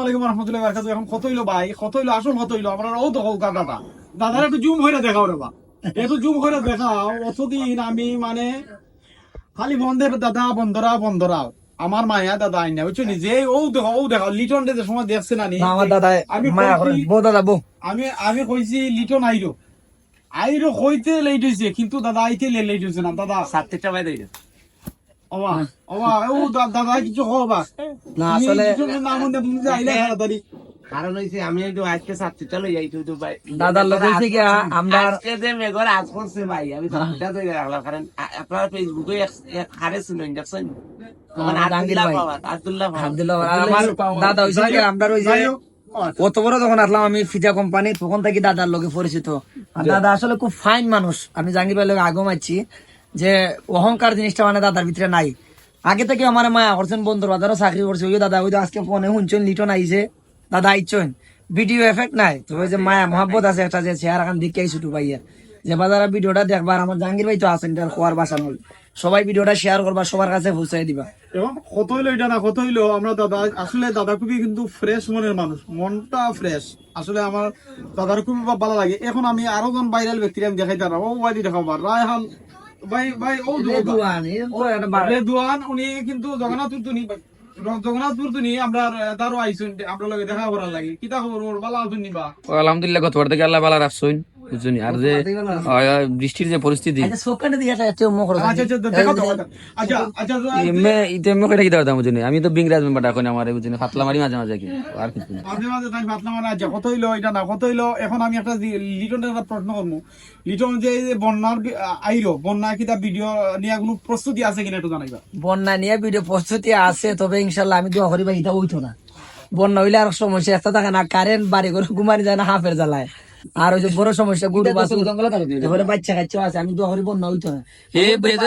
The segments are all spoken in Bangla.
আলাইকুম রহমতুল্লাহি ওয়া বারাকাতুহু। এখন কত হইলো ভাই, কত হইলো আসল, কত হইলো আমরা ও তো দাদা দাদার একটু জুম হইরা দেখাও রে বা, একটু জুম হইরা দেখাও। অতদিন আমি মানে খালি বন্ধের দাদা বন্ধরা বন্ধরা আমার মায়া দাদা আইনা বুঝছো নি যে ও দেখাও লিটন যে সময় দেখছে না নি আমার দাদা আমি মায়া করে কইছি- বউ দাদা বউ আমি কইছি লিটন আইরো আইরো হইতে লেট হইছে, কিন্তু দাদা আইতে লেট হইছে না দাদা। 7টা বাজে দিল। ওবা ওবা ও দাদা কিছু হবা না আসলে নাম মনে তুমি যে আইলা তাড়াতাড়ি। কারণ হইছে আমি একটু আজকে 7টা লই যাই তো ভাই। দাদার লোক হইছে কি আমরা আজকে যে মেঘর আজ করছে ভাই আমি 7টা ধরে রাখলাম, কারণ আপনারা ফেসবুকে এক হারে শুনেন দেখছেন জাহাঙ্গীর ভাই আব্দুল্লাহ আর আমার দাদা হইছে কি আমরা ওই যে কত বড় যখন আসলাম আমি ফিজা কোম্পানি তখন থেকে দাদার লোকে পরিচিত। আর দাদা আসলে খুব ফাইন মানুষ। আমি জাহাঙ্গীর ভাইয়ের লোক আগম আছি যে অহংকার জিনিসটা মানে দাদার ভিতরে নাই। আগে থেকে আমার মায়া করছেন বন্ধুর বাজারও চাকরি করছে। ওই দাদা ওই আজকে ফোনে শুনছেন লিটন আইছে দাদা আইছেন ভিডিও এফেক্ট নাই তো ওই যে মায়া মহাব্বত আছে একটা যে চেহারা খান দিকে ছোট ভাইয়া যে বাজারা ভিডিওটা দেখবার আমার জাহাঙ্গীর ভাই তো আছেন তার খোয়ার বাসা নল সবাই ভিডিওটা শেয়ার করবা সবার কাছে পৌঁছাই দিবা। এবং কত হইলো এটা না কত হইলো আমরা দাদা আসলে দাদা খুবই কিন্তু ফ্রেশ মনের মানুষ, মনটা ফ্রেশ। আসলে আমার দাদার খুবই ভালো লাগে। এখন আমি আরো জন ভাইরাল ব্যক্তি আমি দেখাই তারা ও ভাই দেখাবো রায়হান ভাই ভাই ও রেদওয়ান উনি কিন্তু জগন্নাথপুর তো নি জগন্নাথপুর তো নি আমরা তারও আইসুন আমরা লগে দেখা করার লাগে কিতা খবর ওর ভালো আছেন নিবা? আলহামদুলিল্লাহ গতবার থেকে আল্লাহ ভালো রাখছুন বুঝছনি। আর যে বৃষ্টির যে পরিস্থিতি আচ্ছা সোকানে দিয়ে একটা মুখ আচ্ছা আচ্ছা দেখাও তো আচ্ছা আচ্ছা এমনি কইটা কি দাও বুঝছনি। আমি তো বিংরাজ মেম্বার ডাকনি আমার বুঝছনি ফাতলা মারি মাঝে মাঝে কি আর কিছু না। মাঝে মাঝে তাই ভাবলাম মানে আচ্ছা কত হইলো এটা না কত হইলো। এখন আমি একটা লিটনের একটা প্রশ্ন করবো। লিটন যে এই যে বন্যার আইরো বন্যা কি তার ভিডিও নিয়ে কোনো প্রস্তুতি আছে কিনা একটু জানাইবা। বন্যা নিয়ে ভিডিও প্রস্তুতি আছে তবে ইনশাল্লাহ আমি দোয়া করি ভাই এটা হইতো না। বন্যা হইলে আর সমস্যা একটা থাকে না কারেন্ট বাড়ি করে ঘুমানি যায় না হাফের জ্বালায়। আর ওই যে বড় সমস্যা গরু বাছুর বাচ্চা কাচ্চা আছে আমি দোয়া করি বন্যা হইতো না।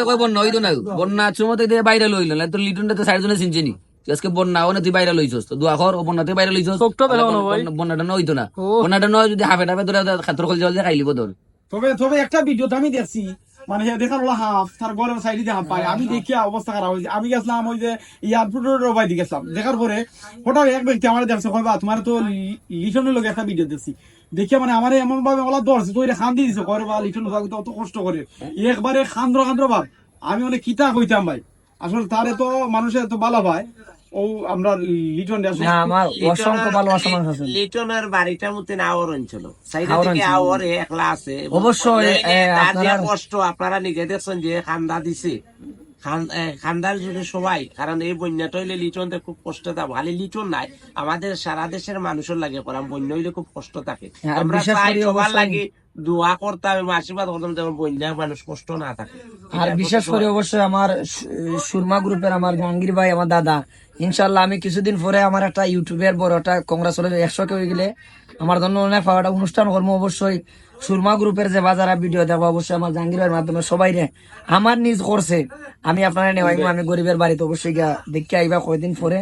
কই বন্যা হইতো না বন্যা চুমতে দিয়ে বাইরে লইল না তোর লিটনটা তো সাইডজনে চিনছিনি আজকে বন্যা ওনে তুই বাইরে লইছস তো দোয়া কর ও বন্যাতে বাইরে লইছস বন্যাটা না হইতো না। বন্যাটা নয় যদি হাফে টাফে তোর খাতর খোল জল দিয়ে খাইলিব তোর। তবে তবে একটা ভিডিওতে আমি দেখছি মানে দেখার হলো হাফ তার গরের সাইডে হাফ পায়। আমি দেখি অবস্থা খারাপ হয়েছে। আমি গেছিলাম ওই যে এয়ারপোর্টের বাইরে গেছিলাম দেখার পরে হঠাৎ এক ব্যক্তি আমার দেখছে কয়বা তোমার তো লিটনের লোক একটা ভিডিও দেখছি দেখে মানে আমার এমন ভাবে ওলা ধরছে তো এটা খান দিয়ে দিছে করে বা লিটন অত কষ্ট করে একবারে খান্দ্র ভাব। আমি অনেক কিতা কইতাম ভাই আসলে তারে তো মানুষের তো ভালো পায় ও আমরা লিটন না আমার অসংখ্য ভালোবাসা মানুষ আছে। লিটনের বাড়িটা মধ্যে আওয়ার অঞ্চল সাইডে থেকে আওয়ার একলা আছে অবশ্যই তার যে কষ্ট আপনারা নিজে দেখছেন যে খান্দা দিছে খান্দার জন্য সবাই, কারণ এই বন্যাটা হইলে লিটনদের খুব কষ্ট থাকে। খালি লিটন নাই আমাদের সারা দেশের মানুষের লাগে করাম বন্যা হইলে খুব কষ্ট থাকে। আমরা চাই সবার লাগে দোয়া করতাম এবং আশীর্বাদ করতাম যেমন বন্যা মানুষ কষ্ট না থাকে। আর বিশেষ করে অবশ্যই আমার সুরমা গ্রুপের আমার জাহাঙ্গীর ভাই আমার দাদা ইনশাল্লাহ আমি কিছুদিন পরে আমার একটা ইউটিউবের বড় একটা কংগ্রেসের 100 কে হয়ে গেলে আমার জন্য অনেক পাওয়াটা অনুষ্ঠান করবো। অবশ্যই সুরমা গ্রুপের যে বাজারা ভিডিও দেখবো অবশ্যই আমার জাহাঙ্গীর ভাইয়ের মাধ্যমে সবাই রে আমার নিজ করছে আমি আপনারা নেওয়াই আমি গরিবের বাড়িতে অবশ্যই দেখে আইবা কয়েকদিন পরে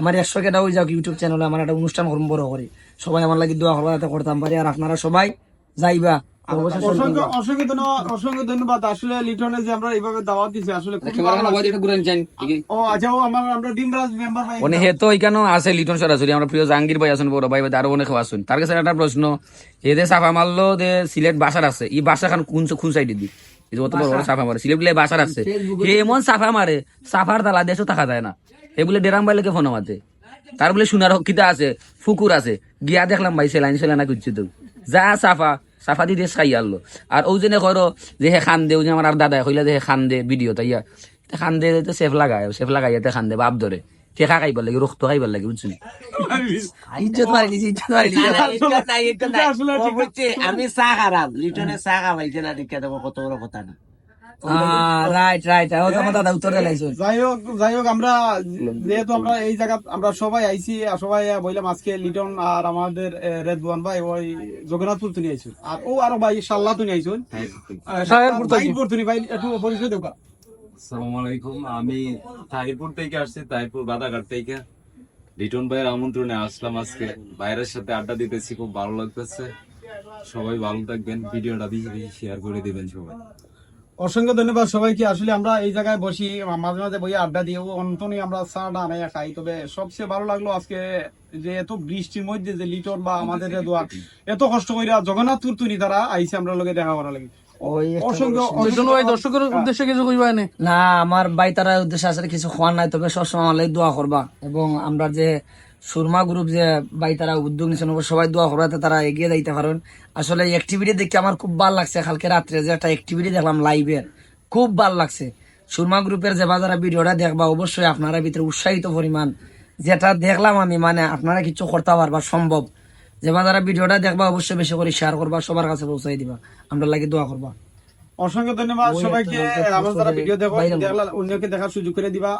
আমার 100 কেটা হয়ে যাক ইউটিউব চ্যানেলে আমার একটা অনুষ্ঠান করবো বড় করে সবাই আমার লাগে দোয়া করবো যাতে করতাম পারি। আর আপনারা সবাই যাইবা অসংখ্য ধন্যবাদ। আসলে লিটনের যে আমরা এইভাবে দাওয়াত দিছি আসলে ও আচ্ছা ও আমরা ডিমরাজ মেম্বার ভাই মানে হে তো এখানে আছে লিটন সরাসরি আমরা প্রিয় জাহাঙ্গীর ভাই আছেন বড় ভাই আরো অনেক আছেন। তার কাছে একটা প্রশ্ন এদের সাফা মারলো যে সিলেট বাসার আছে এই বাসা খান কোন সাইডে দি অত বড় বড় সাফা মারে সিলেট বাসার আছে এমন সাফা মারে সাফার তালা দেশও থাকা যায় না। এ বলে ডেরাম বাইলেকে ফোন মাতে তার বলে সোনার কিতা আছে ফুকুর আছে গিয়া দেখলাম ভাই সেলাইনা করছি তো যা সাফা দিয়ে খাই আনলো। আর ও জেনে করো যে হে খান দে আমার আর দাদা কইলা যে হে খান দে ভিডিও তাইয়া খান দে সেফ লাগাই খান দে বাপ ধরে ঠেকা খাইবার লাগে রক্ত খাইবার লাগে বুঝছি। ইজ্জত মারিলিছি আমি চা খারাপ লিটনের চা খাওয়াইছে না দেখে দেবো কত বড় কথা না। রাইট আমার দাদা উত্তর দিলাইছো। যাই হোক আমরা যেহেতু আমরা এই জায়গা আমরা সবাই আইছি সবাই বললাম আজকে লিটন আর আমাদের রেদওয়ান ভাই ওই জগন্নাথপুর তুমি আইছো আর ও আরো ভাই শাল্লা তুমি আইছো তাহিরপুর তুমি ভাই একটু পরিচয় দেবা। আসসালামু আলাইকুম, আমি তাহিরপুর থেকে আসছি, তাহিরপুর বাদাঘাট থেকে। লিটন ভাইয়ের আমন্ত্রণে আসলাম আজকে। ভাইয়ের সাথে আড্ডা দিতেছি, খুব ভালো লাগতেছে। সবাই ভালো থাকবেন, ভিডিওটা বেশি বেশি শেয়ার করে দিবেন সবাই। অসংখ্য ধন্যবাদ সবাইকে। আসলে আমরা এই জায়গায় বসি মাঝে মাঝে বই আড্ডা দিয়ে অন্তনি আমরা চা আনাইয়া খাই। তবে সবচেয়ে ভালো লাগলো আজকে যে এত বৃষ্টির মধ্যে যে লিটন বা আমাদের যে দোয়া এত কষ্ট করে জগন্নাথপুর তুনি তারা আইসে আমরা লোকে দেখা করা লাগে। ওই অসংখ্য দর্শকের উদ্দেশ্যে কিছু কইবা না? না, আমার ভাই তারা উদ্দেশ্যে আসলে কিছু খোয়ার নাই, তবে সবসময় আমার লাগি দোয়া করবা। এবং আমরা যে সুরমা গ্রুপ যে ভাই তারা উদ্যোগ নিচ্ছেন সবাই দোয়া করবা যাতে তারা এগিয়ে যাইতে পারেন। আসলে অ্যাক্টিভিটি দেখে আমার খুব ভালো লাগছে। কালকে রাত্রে যে একটা অ্যাক্টিভিটি দেখলাম লাইভের, খুব ভালো লাগছে। সুরমা গ্রুপের যে যারা ভিডিওটা দেখবা অবশ্যই আপনারা ভিতরে উৎসাহিত পরিমাণ যেটা দেখলাম আমি, মানে আপনারা কিছু করতে পারবা সম্ভব। যে যারা ভিডিওটা দেখবা অবশ্যই বেশি করে শেয়ার করবা, সবার কাছে পৌঁছাই দিবা, আমরা লাগি দোয়া করবা। অসংখ্য ধন্যবাদ সবাইকে। আমার যারা ভিডিও দেখলা অন্যকে দেখার সুযোগ করে দিবা।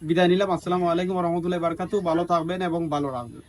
বিদায় নিলাম। আসসালামু আলাইকুম ওয়া রাহমাতুল্লাহি ওয়া বারাকাতুহু। ভালো থাকবেন এবং ভালো রাখবেন।